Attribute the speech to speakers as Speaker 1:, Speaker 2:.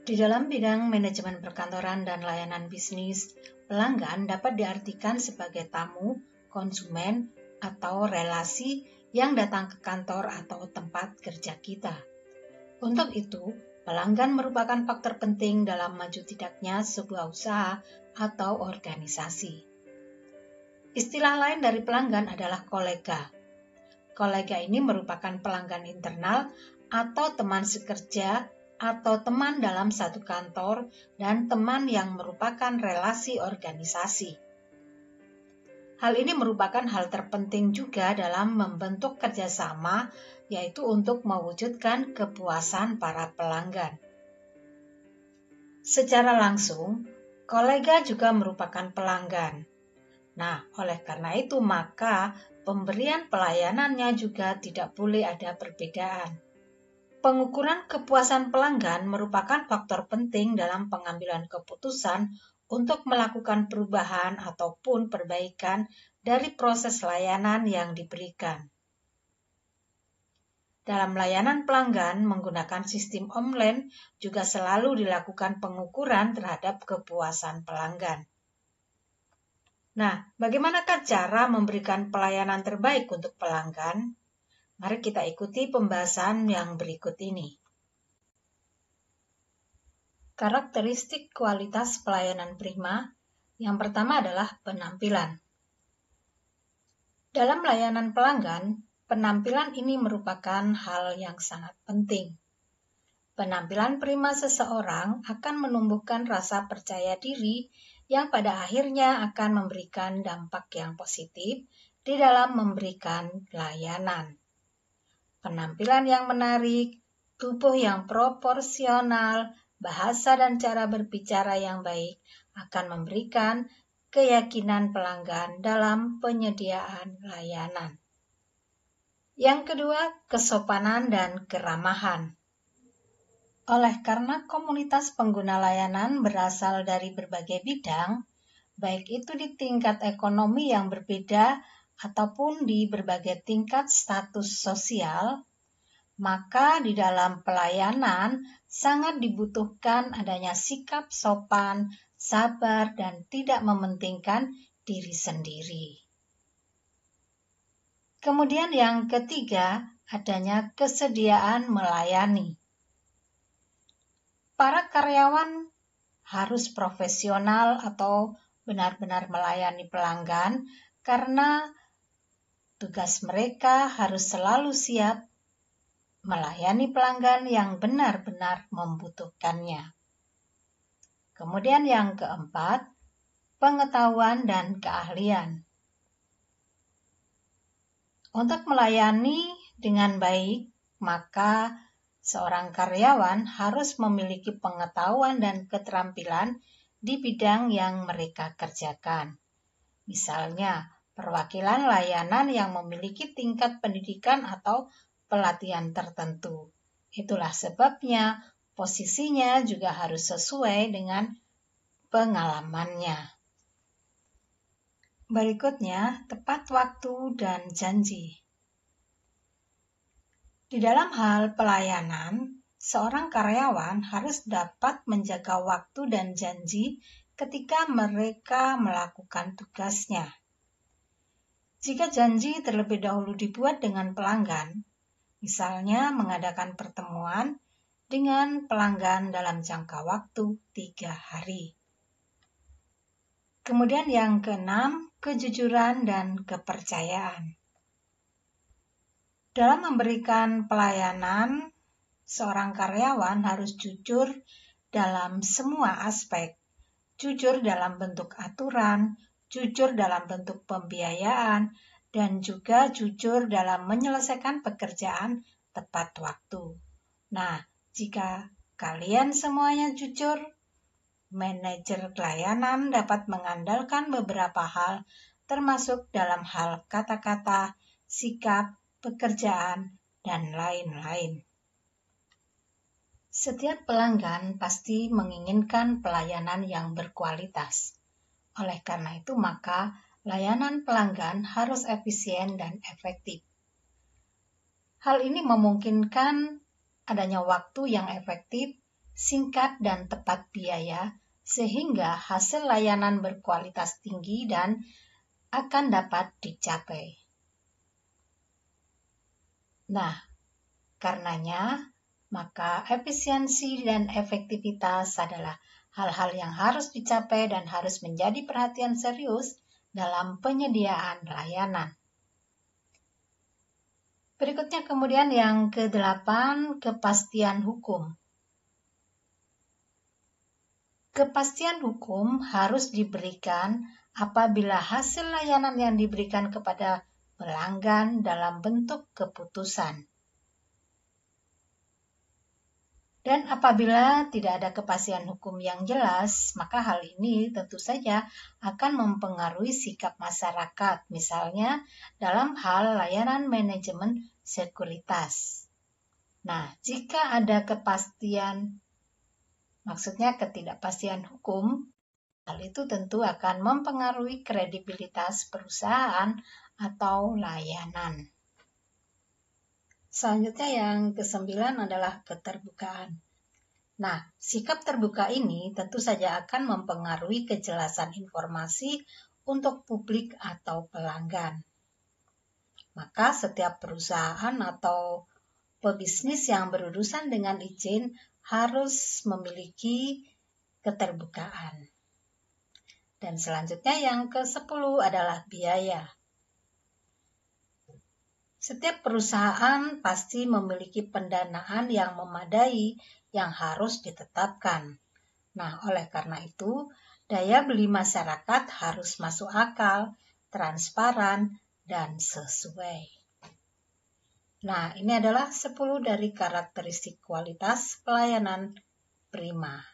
Speaker 1: Di dalam bidang manajemen perkantoran dan layanan bisnis, pelanggan dapat diartikan sebagai tamu, konsumen, atau relasi yang datang ke kantor atau tempat kerja kita. Untuk itu, pelanggan merupakan faktor penting dalam maju tidaknya sebuah usaha atau organisasi. Istilah lain dari pelanggan adalah kolega. Kolega ini merupakan pelanggan internal atau teman sekerja atau teman dalam satu kantor dan teman yang merupakan relasi organisasi. Hal ini merupakan hal terpenting juga dalam membentuk kerjasama, yaitu untuk mewujudkan kepuasan para pelanggan. Secara langsung, kolega juga merupakan pelanggan. Nah, oleh karena itu maka pemberian pelayanannya juga tidak boleh ada perbedaan. Pengukuran kepuasan pelanggan merupakan faktor penting dalam pengambilan keputusan untuk melakukan perubahan ataupun perbaikan dari proses layanan yang diberikan. Dalam layanan pelanggan menggunakan sistem online juga selalu dilakukan pengukuran terhadap kepuasan pelanggan. Nah, bagaimanakah cara memberikan pelayanan terbaik untuk pelanggan? Mari kita ikuti pembahasan yang berikut ini. Karakteristik kualitas pelayanan prima. Yang pertama adalah penampilan. Dalam layanan pelanggan, penampilan ini merupakan hal yang sangat penting. Penampilan prima seseorang akan menumbuhkan rasa percaya diri yang pada akhirnya akan memberikan dampak yang positif di dalam memberikan layanan. Penampilan yang menarik, tubuh yang proporsional, bahasa dan cara berbicara yang baik akan memberikan keyakinan pelanggan dalam penyediaan layanan. Yang kedua, kesopanan dan keramahan. Oleh karena komunitas pengguna layanan berasal dari berbagai bidang, baik itu di tingkat ekonomi yang berbeda ataupun di berbagai tingkat status sosial, maka di dalam pelayanan sangat dibutuhkan adanya sikap sopan, sabar, dan tidak mementingkan diri sendiri. Kemudian yang ketiga, adanya kesediaan melayani. Para karyawan harus profesional atau benar-benar melayani pelanggan karena tugas mereka harus selalu siap melayani pelanggan yang benar-benar membutuhkannya. Kemudian yang keempat, pengetahuan dan keahlian. Untuk melayani dengan baik, maka seorang karyawan harus memiliki pengetahuan dan keterampilan di bidang yang mereka kerjakan. Misalnya, perwakilan layanan yang memiliki tingkat pendidikan atau pelatihan tertentu. Itulah sebabnya posisinya juga harus sesuai dengan pengalamannya. Berikutnya, tepat waktu dan janji. Di dalam hal pelayanan, seorang karyawan harus dapat menjaga waktu dan janji ketika mereka melakukan tugasnya. Jika janji terlebih dahulu dibuat dengan pelanggan, misalnya mengadakan pertemuan dengan pelanggan dalam jangka waktu 3 hari. Kemudian yang keenam, kejujuran dan kepercayaan. Dalam memberikan pelayanan, seorang karyawan harus jujur dalam semua aspek. Jujur dalam bentuk aturan, jujur dalam bentuk pembiayaan, dan juga jujur dalam menyelesaikan pekerjaan tepat waktu. Nah, jika kalian semuanya jujur, manajer layanan dapat mengandalkan beberapa hal, termasuk dalam hal kata-kata, sikap, pekerjaan, dan lain-lain. Setiap pelanggan pasti menginginkan pelayanan yang berkualitas. Oleh karena itu, maka layanan pelanggan harus efisien dan efektif. Hal ini memungkinkan adanya waktu yang efektif singkat dan tepat biaya, sehingga hasil layanan berkualitas tinggi dan akan dapat dicapai. Nah, karenanya, maka efisiensi dan efektivitas adalah hal-hal yang harus dicapai dan harus menjadi perhatian serius dalam penyediaan layanan. Berikutnya kemudian yang ke-8, kepastian hukum. Kepastian hukum harus diberikan apabila hasil layanan yang diberikan kepada pelanggan dalam bentuk keputusan. Dan apabila tidak ada kepastian hukum yang jelas, maka hal ini tentu saja akan mempengaruhi sikap masyarakat, misalnya dalam hal layanan manajemen sekuritas. Nah, jika ada kepastian, maksudnya ketidakpastian hukum, hal itu tentu akan mempengaruhi kredibilitas perusahaan atau layanan. Selanjutnya yang ke-9 adalah keterbukaan. Nah, sikap terbuka ini tentu saja akan mempengaruhi kejelasan informasi untuk publik atau pelanggan. Maka setiap perusahaan atau pebisnis yang berurusan dengan izin harus memiliki keterbukaan. Dan selanjutnya yang ke-10 adalah biaya. Setiap perusahaan pasti memiliki pendanaan yang memadai yang harus ditetapkan. Nah, oleh karena itu, daya beli masyarakat harus masuk akal, transparan, dan sesuai. Nah, ini adalah 10 dari karakteristik kualitas pelayanan prima.